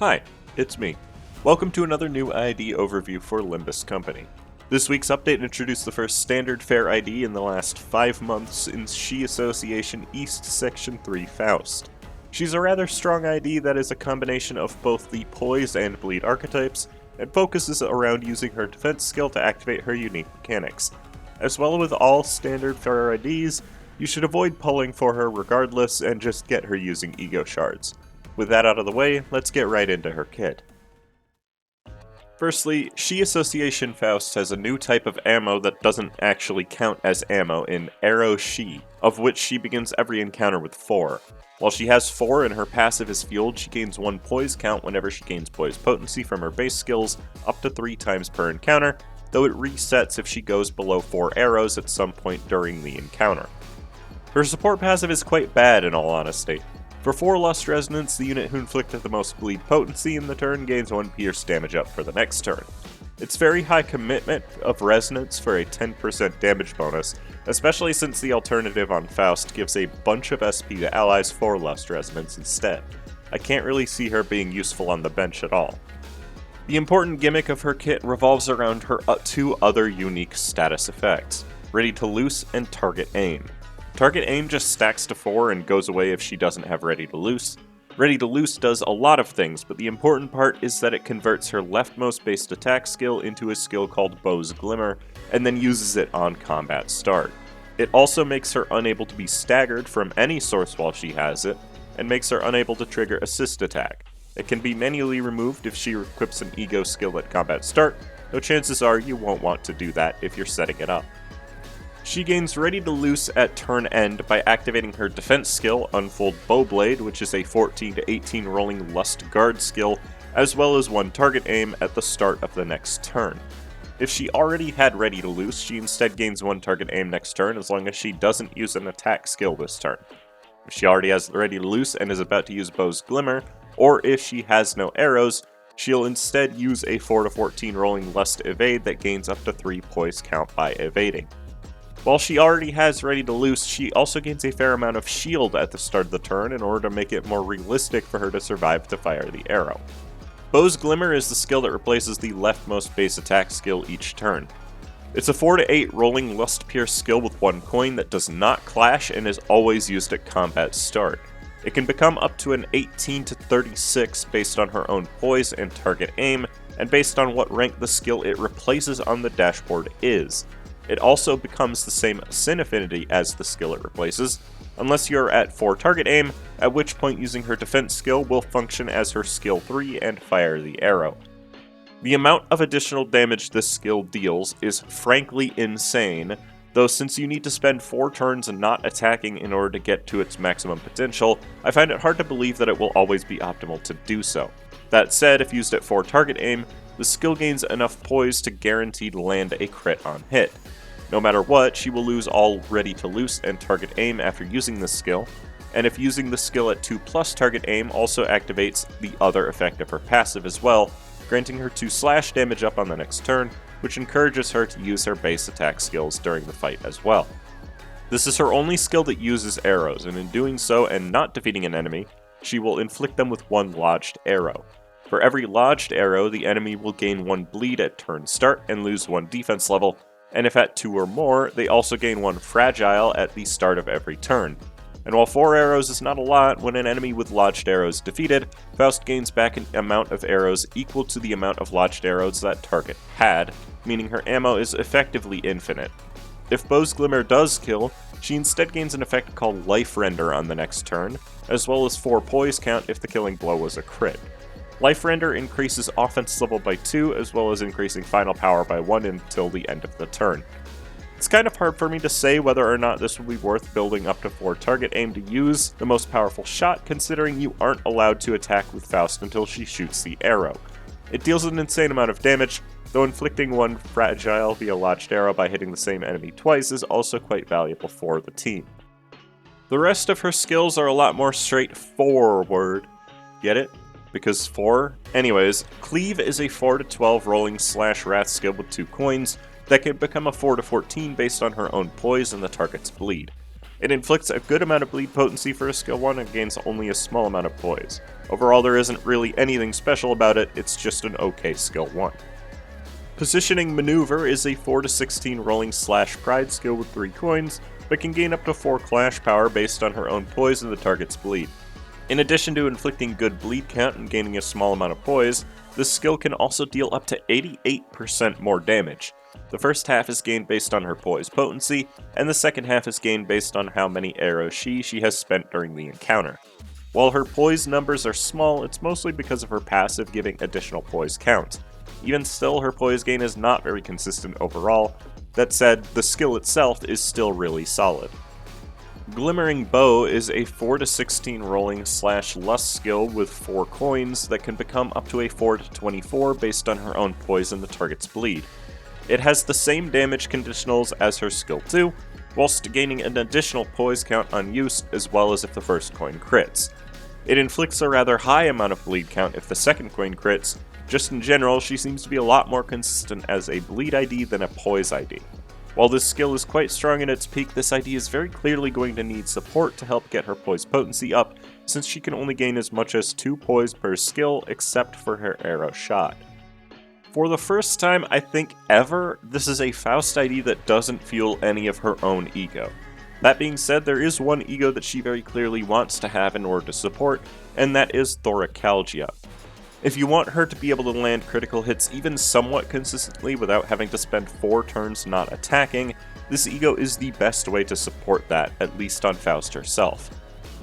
Hi, it's me. Welcome to another new ID overview for Limbus Company. This week's update introduced the first standard fair ID in the last 5 months in Shi Association East Section 3 Faust. She's a rather strong ID that is a combination of both the Poise and Bleed archetypes, and focuses around using her defense skill to activate her unique mechanics. As well with all standard fair IDs, you should avoid pulling for her regardless and just get her using ego shards. With that out of the way, let's get right into her kit. Firstly, Shi Association Faust has a new type of ammo that doesn't actually count as ammo in Arrow Shi, of which she begins every encounter with 4. While she has 4 and her passive is fueled, she gains 1 poise count whenever she gains poise potency from her base skills, up to 3 times per encounter, though it resets if she goes below 4 arrows at some point during the encounter. Her support passive is quite bad in all honesty. For 4 Lust Resonance, the unit who inflicted the most bleed potency in the turn gains 1 pierce damage up for the next turn. It's very high commitment of resonance for a 10% damage bonus, especially since the alternative on Faust gives a bunch of SP to allies for Lust Resonance instead. I can't really see her being useful on the bench at all. The important gimmick of her kit revolves around her 2 other unique status effects, Ready to Loose and Target Aim. Target Aim just stacks to 4 and goes away if she doesn't have Ready to Loose. Ready to Loose does a lot of things, but the important part is that it converts her leftmost based attack skill into a skill called Bow's Glimmer, and then uses it on combat start. It also makes her unable to be staggered from any source while she has it, and makes her unable to trigger Assist Attack. It can be manually removed if she equips an Ego skill at combat start, though chances are you won't want to do that if you're setting it up. She gains Ready to Loose at turn end by activating her defense skill, Unfold Bowblade, which is a 14 to 18 rolling Lust Guard skill, as well as 1 target aim at the start of the next turn. If she already had Ready to Loose, she instead gains 1 target aim next turn as long as she doesn't use an attack skill this turn. If she already has Ready to Loose and is about to use Bow's Glimmer, or if she has no arrows, she'll instead use a 4 to 14 rolling Lust Evade that gains up to 3 poise count by evading. While she already has Ready to Loose, she also gains a fair amount of shield at the start of the turn in order to make it more realistic for her to survive to fire the arrow. Bow's Glimmer is the skill that replaces the leftmost base attack skill each turn. It's a 4 to 8 rolling Lust Pierce skill with 1 coin that does not clash and is always used at combat start. It can become up to an 18 to 36 based on her own poise and target aim, and based on what rank the skill it replaces on the dashboard is. It also becomes the same Sin affinity as the skill it replaces, unless you're at 4 target aim, at which point using her defense skill will function as her skill 3 and fire the arrow. The amount of additional damage this skill deals is frankly insane, though since you need to spend 4 turns not attacking in order to get to its maximum potential, I find it hard to believe that it will always be optimal to do so. That said, if used at 4 target aim, the skill gains enough poise to guaranteed land a crit on hit. No matter what, she will lose all Ready to Loose and target aim after using this skill, and if using the skill at 2+ target aim also activates the other effect of her passive as well, granting her 2 slash damage up on the next turn, which encourages her to use her base attack skills during the fight as well. This is her only skill that uses arrows, and in doing so and not defeating an enemy, she will inflict them with 1 lodged arrow. For every lodged arrow, the enemy will gain 1 bleed at turn start and lose 1 defense level, and if at 2 or more, they also gain 1 fragile at the start of every turn. And while 4 arrows is not a lot, when an enemy with lodged arrows is defeated, Faust gains back an amount of arrows equal to the amount of lodged arrows that target had, meaning her ammo is effectively infinite. If Bow's Glimmer does kill, she instead gains an effect called Life Render on the next turn, as well as 4 poise count if the killing blow was a crit. Life Render increases offense level by 2, as well as increasing final power by 1 until the end of the turn. It's kind of hard for me to say whether or not this will be worth building up to 4 target aim to use the most powerful shot, considering you aren't allowed to attack with Faust until she shoots the arrow. It deals an insane amount of damage, though inflicting 1 fragile via lodged arrow by hitting the same enemy twice is also quite valuable for the team. The rest of her skills are a lot more straightforward. Get it? Because 4? Anyways, Cleave is a 4 to 12 rolling slash wrath skill with 2 coins that can become a 4 to 14 based on her own poise and the target's bleed. It inflicts a good amount of bleed potency for a skill 1 and gains only a small amount of poise. Overall, there isn't really anything special about it, it's just an okay skill 1. Positioning Maneuver is a 4-16 rolling / pride skill with 3 coins, but can gain up to 4 clash power based on her own poise and the target's bleed. In addition to inflicting good bleed count and gaining a small amount of poise, this skill can also deal up to 88% more damage. The first half is gained based on her poise potency, and the second half is gained based on how many arrows she has spent during the encounter. While her poise numbers are small, it's mostly because of her passive giving additional poise count. Even still, her poise gain is not very consistent overall. That said, the skill itself is still really solid. Glimmering Bow is a 4-16 rolling / lust skill with 4 coins that can become up to a 4-24 based on her own poise and the target's bleed. It has the same damage conditionals as her skill 2, whilst gaining an additional poise count on use as well as if the first coin crits. It inflicts a rather high amount of bleed count if the second coin crits. Just in general, she seems to be a lot more consistent as a bleed ID than a poise ID. While this skill is quite strong at its peak, this ID is very clearly going to need support to help get her poise potency up, since she can only gain as much as 2 poise per skill except for her arrow shot. For the first time, I think ever, this is a Faust ID that doesn't fuel any of her own ego. That being said, there is one ego that she very clearly wants to have in order to support, and that is Thoracalgia. If you want her to be able to land critical hits even somewhat consistently without having to spend 4 turns not attacking, this ego is the best way to support that, at least on Faust herself.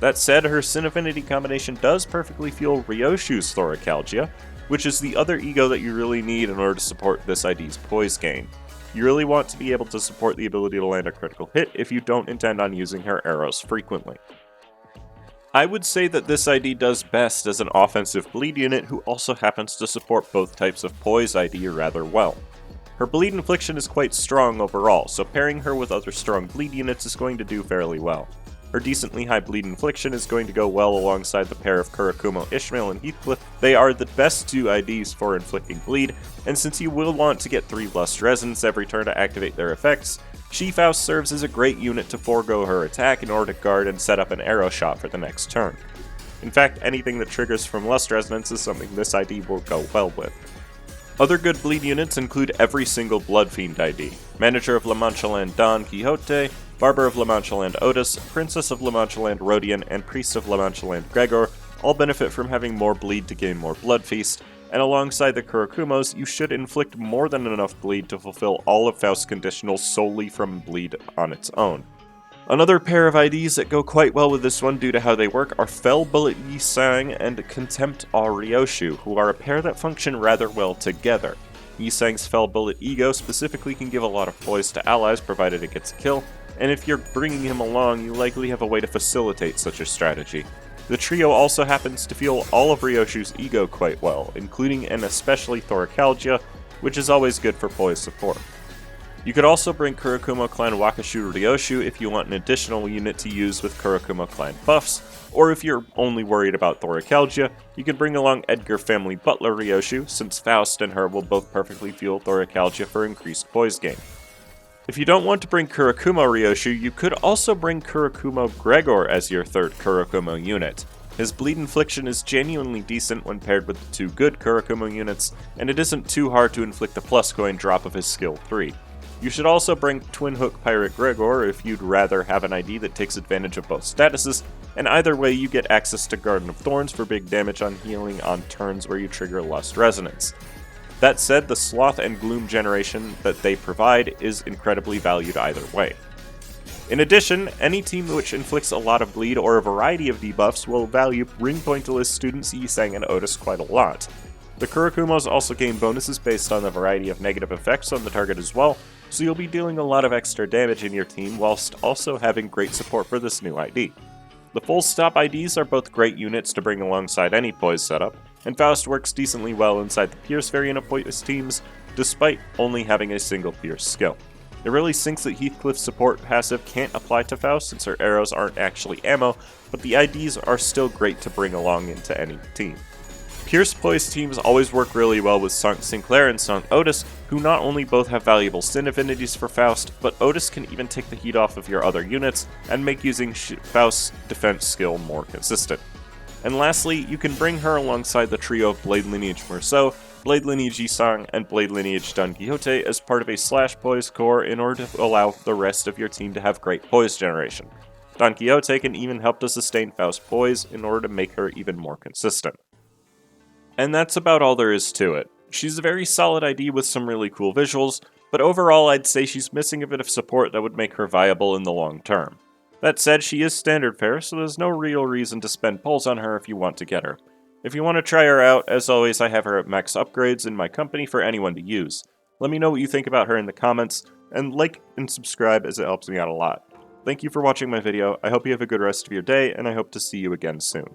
That said, her Sin Affinity combination does perfectly fuel Ryoshu's Thoracalgia, which is the other ego that you really need in order to support this ID's poise gain. You really want to be able to support the ability to land a critical hit if you don't intend on using her arrows frequently. I would say that this ID does best as an offensive bleed unit who also happens to support both types of poise ID rather well. Her bleed infliction is quite strong overall, so pairing her with other strong bleed units is going to do fairly well. Her decently high bleed infliction is going to go well alongside the pair of Kurakumo Ishmael and Heathcliff. They are the best 2 IDs for inflicting bleed, and since you will want to get 3 Lust Resonance every turn to activate their effects, Shi Faust serves as a great unit to forego her attack in order to guard and set up an arrow shot for the next turn. In fact, anything that triggers from Lust Resonance is something this ID will go well with. Other good bleed units include every single Blood Fiend ID, Manager of La Mancha Land Don Quixote, Barber of La Mancha Land Otis, Princess of La Mancha Land Rodian, and Priest of La Mancha Land Gregor all benefit from having more bleed to gain more Blood Feast, and alongside the Kurakumos, you should inflict more than enough bleed to fulfill all of Faust's conditionals solely from bleed on its own. Another pair of IDs that go quite well with this one due to how they work are Fell Bullet Yi Sang and Contempt Ryoshu, who are a pair that function rather well together. Yi Sang's Fell Bullet Ego specifically can give a lot of poise to allies provided it gets a kill, and if you're bringing him along, you likely have a way to facilitate such a strategy. The trio also happens to fuel all of Ryoshu's ego quite well, including and especially Thoracalgia, which is always good for poise support. You could also bring Kurakumo Clan Wakashu Ryoshu if you want an additional unit to use with Kurakumo Clan buffs, or if you're only worried about Thoracalgia, you can bring along Edgar Family Butler Ryoshu, since Faust and her will both perfectly fuel Thoracalgia for increased poise gain. If you don't want to bring Kurakumo Ryoshu, you could also bring Kurakumo Gregor as your third Kurakumo unit. His bleed infliction is genuinely decent when paired with the 2 good Kurakumo units, and it isn't too hard to inflict a plus coin drop of his skill 3. You should also bring Twin Hook Pirate Gregor if you'd rather have an ID that takes advantage of both statuses, and either way you get access to Garden of Thorns for big damage on healing on turns where you trigger Lust Resonance. That said, the Sloth and Gloom generation that they provide is incredibly valued either way. In addition, any team which inflicts a lot of bleed or a variety of debuffs will value Ring Pointillist students Yi Sang and Otis quite a lot. The Kurakumos also gain bonuses based on the variety of negative effects on the target as well, so you'll be dealing a lot of extra damage in your team whilst also having great support for this new ID. The full stop IDs are both great units to bring alongside any poise setup, and Faust works decently well inside the Pierce variant of poise teams, despite only having a single Pierce skill. It really sinks that Heathcliff's support passive can't apply to Faust since her arrows aren't actually ammo, but the IDs are still great to bring along into any team. Pierce Poise teams always work really well with Sanct Sinclair and Sanct Otis, who not only both have valuable syn affinities for Faust, but Otis can even take the heat off of your other units and make using Faust's defense skill more consistent. And lastly, you can bring her alongside the trio of Blade Lineage Merceau, Blade Lineage Yisang, and Blade Lineage Don Quixote as part of a slash poise core in order to allow the rest of your team to have great poise generation. Don Quixote can even help to sustain Faust poise in order to make her even more consistent. And that's about all there is to it. She's a very solid ID with some really cool visuals, but overall I'd say she's missing a bit of support that would make her viable in the long term. That said, she is standard fare, so there's no real reason to spend pulls on her if you want to get her. If you want to try her out, as always I have her at max upgrades in my company for anyone to use. Let me know what you think about her in the comments, and like and subscribe as it helps me out a lot. Thank you for watching my video, I hope you have a good rest of your day, and I hope to see you again soon.